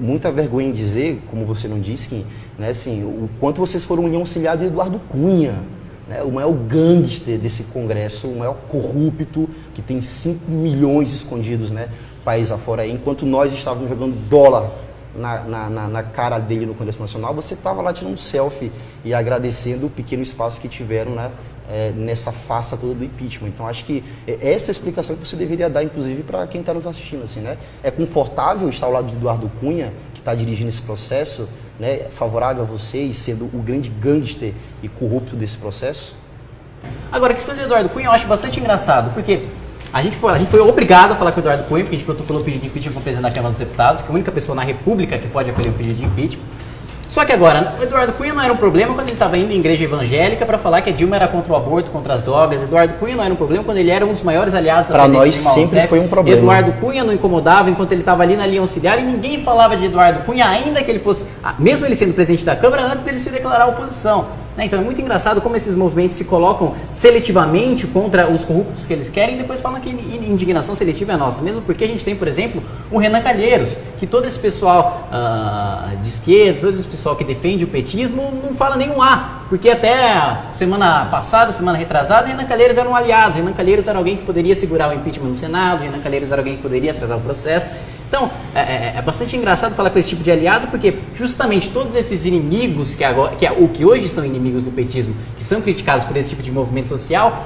Muita vergonha em dizer, como você não disse, que, né, assim, o quanto vocês foram um auxiliar de Eduardo Cunha, né, o maior gangster desse Congresso, o maior corrupto, que tem 5 milhões escondidos, né, país afora aí, enquanto nós estávamos jogando dólar na cara dele no Congresso Nacional, você estava lá tirando um selfie e agradecendo o pequeno espaço que tiveram, né, nessa farsa toda do impeachment. Então acho que essa é a explicação que você deveria dar, inclusive, para quem está nos assistindo. Assim, né? É confortável estar ao lado de Eduardo Cunha, que está dirigindo esse processo, né, favorável a vocês, sendo o grande gangster e corrupto desse processo? Agora, a questão de Eduardo Cunha eu acho bastante engraçado, porque a gente foi obrigado a falar com o Eduardo Cunha, porque a gente protocolou o pedido de impeachment com o presidente da Câmara dos Deputados, que é a única pessoa na República que pode acolher o pedido de impeachment. Só que agora, o Eduardo Cunha não era um problema quando ele estava indo em igreja evangélica para falar que a Dilma era contra o aborto, contra as drogas. Eduardo Cunha não era um problema quando ele era um dos maiores aliados da presidente Dilma Rousseff. Para nós sempre foi um problema. Eduardo Cunha não incomodava enquanto ele estava ali na linha auxiliar e ninguém falava de Eduardo Cunha, ainda que ele fosse, mesmo ele sendo presidente da Câmara, antes dele se declarar oposição. Então é muito engraçado como esses movimentos se colocam seletivamente contra os corruptos que eles querem e depois falam que indignação seletiva é nossa. Mesmo porque a gente tem, por exemplo, o Renan Calheiros, que todo esse pessoal de esquerda, todo esse pessoal que defende o petismo não fala nenhum A. Porque até semana passada, semana retrasada, Renan Calheiros era um aliado. Renan Calheiros era alguém que poderia segurar o impeachment no Senado, Renan Calheiros era alguém que poderia atrasar o processo. Então, é bastante engraçado falar com esse tipo de aliado, porque justamente todos esses inimigos, que hoje estão inimigos do petismo, que são criticados por esse tipo de movimento social,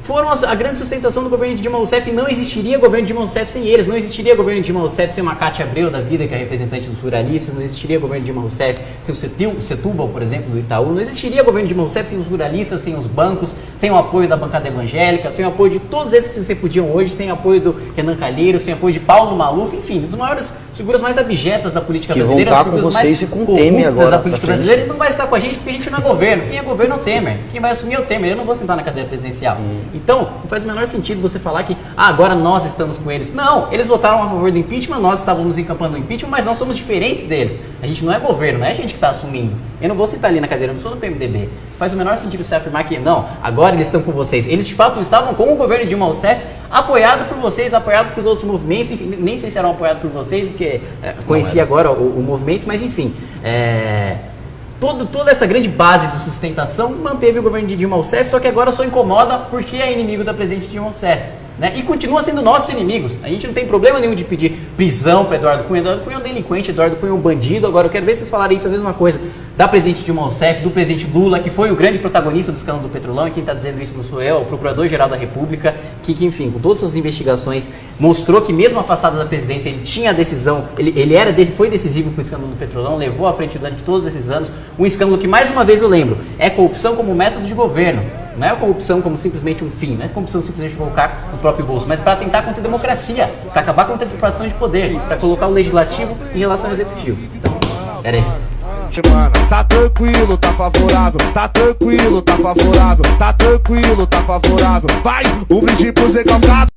foram a grande sustentação do governo de Dilma Rousseff, e não existiria governo de Dilma Rousseff sem eles, não existiria governo de Dilma Rousseff sem uma Cátia Abreu da vida, que é a representante dos ruralistas, não existiria governo de Dilma Rousseff sem o Setúbal, por exemplo, do Itaú, não existiria governo de Dilma Rousseff sem os ruralistas, sem os bancos, sem o apoio da bancada evangélica, sem o apoio de todos esses que se repudiam hoje, sem o apoio do Renan Calheiros, sem o apoio de Paulo Maluf, enfim, dos maiores figuras mais abjetas da política brasileira, as figuras mais corruptas da política brasileira, e não vai estar com a gente porque a gente não é governo. Quem é governo é o Temer. Quem vai assumir é o Temer. Eu não vou sentar na cadeira presidencial. Então, não faz o menor sentido você falar que agora nós estamos com eles. Não, eles votaram a favor do impeachment, nós estávamos encampando o impeachment, mas nós somos diferentes deles. A gente não é governo, não é a gente que está assumindo. Eu não vou sentar ali na cadeira, eu não sou do PMDB. Faz o menor sentido você afirmar que não, agora eles estão com vocês. Eles de fato estavam com o governo de Dilma Rousseff, apoiado por vocês, apoiado por outros movimentos, enfim, nem sei se eram apoiados por vocês, porque conheci agora o movimento, mas enfim, toda essa grande base de sustentação manteve o governo de Dilma Rousseff, só que agora só incomoda porque é inimigo da presidente Dilma Rousseff. Né? E continua sendo nossos inimigos. A gente não tem problema nenhum de pedir prisão para Eduardo Cunha. Eduardo Cunha é um delinquente, Eduardo Cunha é um bandido. Agora eu quero ver vocês falarem isso, a mesma coisa da presidente Dilma Rousseff, do presidente Lula, que foi o grande protagonista do escândalo do Petrolão, e quem está dizendo isso não sou eu, é o Procurador-Geral da República, que enfim, com todas as investigações, mostrou que mesmo afastado da presidência, ele tinha a decisão, foi decisivo para o escândalo do Petrolão, levou à frente durante todos esses anos, um escândalo que, mais uma vez eu lembro, é corrupção como método de governo. Não é a corrupção como simplesmente um fim, não é a corrupção simplesmente para colocar no próprio bolso, mas para tentar conter democracia, para acabar com a tripartição de poder, para colocar o legislativo em relação ao executivo. Então, era isso. Tá tranquilo, tá favorável, tá tranquilo, tá favorável, tá tranquilo, tá favorável. Vai, um brinde pro Zé Calcado.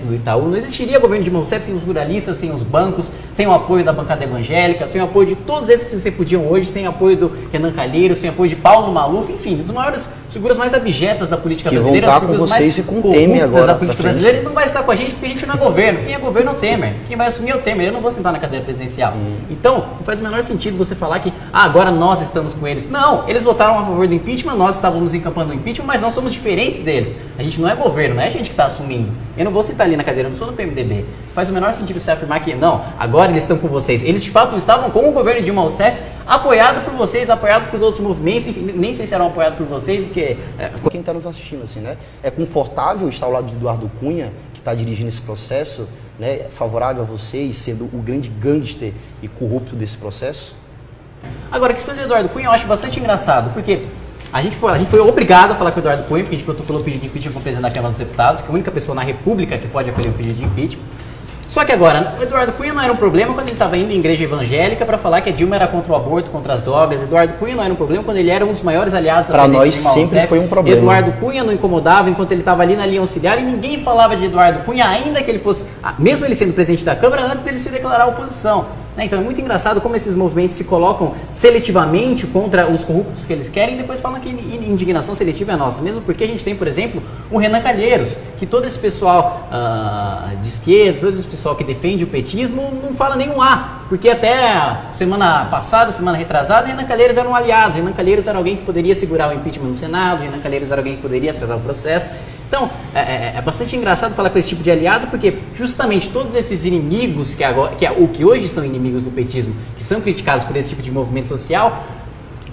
Do Itaú, não existiria governo de Dilma Rousseff sem os ruralistas, sem os bancos, sem o apoio da bancada evangélica, sem o apoio de todos esses que se repudiam hoje, sem o apoio do Renan Calheiros, sem o apoio de Paulo Maluf, enfim, dos maiores figuras mais abjetas da política brasileira, as figuras mais corruptas da política brasileira, e não vai estar com a gente porque a gente não é governo. Quem é governo é o Temer. Quem vai assumir é o Temer. Eu não vou sentar na cadeira presidencial. Então, não faz o menor sentido você falar que agora nós estamos com eles. Não, eles votaram a favor do impeachment, nós estávamos encampando o impeachment, mas nós somos diferentes deles. A gente não é governo, não é a gente que está assumindo. Eu não vou sentar ali na cadeira, eu não sou do PMDB. Faz o menor sentido você afirmar que não, agora eles estão com vocês. Eles de fato estavam com o governo de Dilma Rousseff, apoiado por vocês, apoiado por outros movimentos, enfim, nem sei se eram apoiados por vocês, porque... Quem está nos assistindo, assim, né? É confortável estar ao lado de Eduardo Cunha, que está dirigindo esse processo, né? Favorável a vocês, sendo o grande gangster e corrupto desse processo? Agora, a questão de Eduardo Cunha eu acho bastante engraçado, porque a gente foi obrigado a falar com o Eduardo Cunha, porque a gente protocolou o pedido de impeachment com o presidente da Câmara dos Deputados, que é a única pessoa na República que pode acolher o pedido de impeachment. Só que agora, o Eduardo Cunha não era um problema quando ele estava indo em igreja evangélica para falar que a Dilma era contra o aborto, contra as drogas. Eduardo Cunha não era um problema quando ele era um dos maiores aliados da presidente Dilma Rousseff. Para nós sempre foi um problema. Eduardo Cunha não incomodava enquanto ele estava ali na linha auxiliar e ninguém falava de Eduardo Cunha, ainda que ele fosse, mesmo ele sendo presidente da Câmara, antes dele se declarar oposição. Então é muito engraçado como esses movimentos se colocam seletivamente contra os corruptos que eles querem e depois falam que indignação seletiva é nossa. Mesmo porque a gente tem, por exemplo, o Renan Calheiros, que todo esse pessoal de esquerda, todo esse pessoal que defende o petismo não fala nenhum A. Porque até semana passada, semana retrasada, Renan Calheiros era um aliado. Renan Calheiros era alguém que poderia segurar o impeachment no Senado, Renan Calheiros era alguém que poderia atrasar o processo. Então, é bastante engraçado falar com esse tipo de aliado, porque justamente todos esses inimigos que hoje estão inimigos do petismo, que são criticados por esse tipo de movimento social,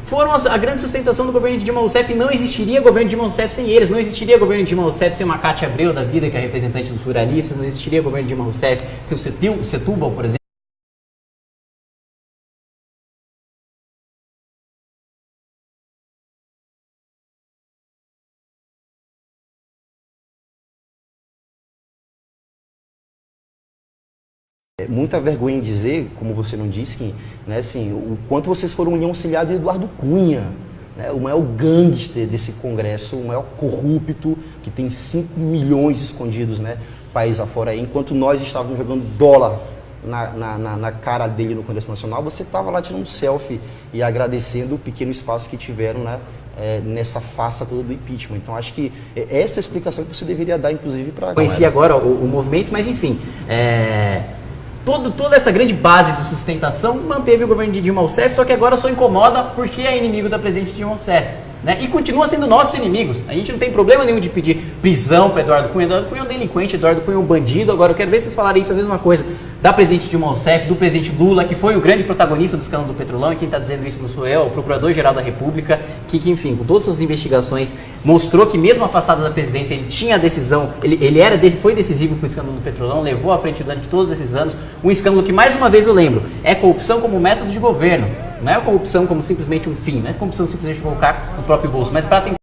foram a grande sustentação do governo de Dilma Rousseff. E não existiria governo de Dilma Rousseff sem eles, não existiria governo de Dilma Rousseff sem uma Cátia Abreu da vida, que é representante dos ruralistas, não existiria governo de Dilma Rousseff sem o Setúbal, por exemplo. Muita vergonha em dizer, como você não disse, né, assim, o quanto vocês foram união auxiliar de Eduardo Cunha, né, o maior gangster desse Congresso, o maior corrupto, que tem 5 milhões escondidos, né, país afora aí. Enquanto nós estávamos jogando dólar na cara dele no Congresso Nacional, você estava lá tirando selfie e agradecendo o pequeno espaço que tiveram, né, nessa farsa toda do impeachment. Então acho que essa é a explicação que você deveria dar, inclusive, para a galera. Conheci agora o movimento, mas enfim... Toda essa grande base de sustentação manteve o governo de Dilma Rousseff, só que agora só incomoda porque é inimigo da presidente Dilma Rousseff, né? E continua sendo nossos inimigos. A gente não tem problema nenhum de pedir prisão para Eduardo Cunha. Eduardo Cunha é um delinquente, Eduardo Cunha é um bandido. Agora eu quero ver vocês falarem isso a mesma coisa da presidente Dilma Rousseff, do presidente Lula, que foi o grande protagonista do escândalo do Petrolão, e quem está dizendo isso não sou eu, é o Procurador-Geral da República, que enfim, com todas as investigações, mostrou que mesmo afastado da presidência, ele tinha a decisão, foi decisivo para o escândalo do Petrolão, levou à frente durante todos esses anos, um escândalo que, mais uma vez eu lembro, é corrupção como método de governo, não é corrupção como simplesmente um fim, não é corrupção simplesmente colocar no próprio bolso, mas para